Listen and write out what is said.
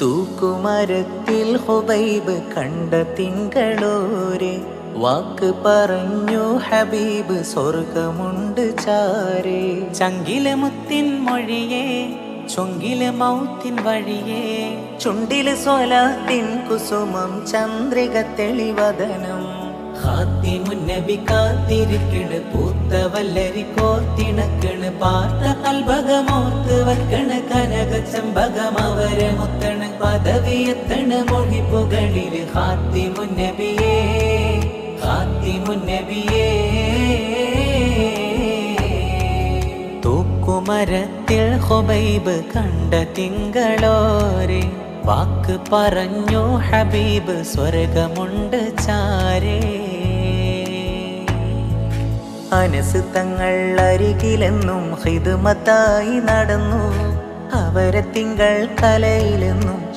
തൂക്കുമരത്തിൽ ഹുബൈബ് കണ്ട തിങ്കളോരെ വാക്ക് പറഞ്ഞു ഹബീബ് സ്വർഗമുണ്ട് ചാരേ. ചങ്കിലെ മുത്തിൻ മൊഴിയേ ചൊങ്കിലെ മൗത്തിൻ വഴിയേ, ചുണ്ടിലെ സ്വലാത്തിൻ കുസുമം ചന്ദ്രിക തെളിവദനം. ഹാത്തിമുന്നബി കാത്തിരിക്കണ് പൂത്ത വല്ലരി കോർത്തിണക്കണ്, പാർത്ത കൽഭകമോർത്ത് വെക്കണ് കനക ചെമ്പകം അവരെ മുത്തണ്, പദവിയെത്തണ് മൊഴിപ്പുകളില് ഹാത്തിമുന്നബിയേ ഹാത്തിമുന്നബിയേ. തൂക്കുമരത്തിൽ ഹുബൈബ് കണ്ട തിങ്കളോരെ വാക്ക് പറഞ്ഞു ഹബീബ് സ്വർഗമുണ്ട് ചാരേ. അനസ് തങ്ങൾ അരികിലെന്നും ഹിദ്മത്തായി നടന്നു, അവരെ തിങ്കൾ കലയിലെന്നും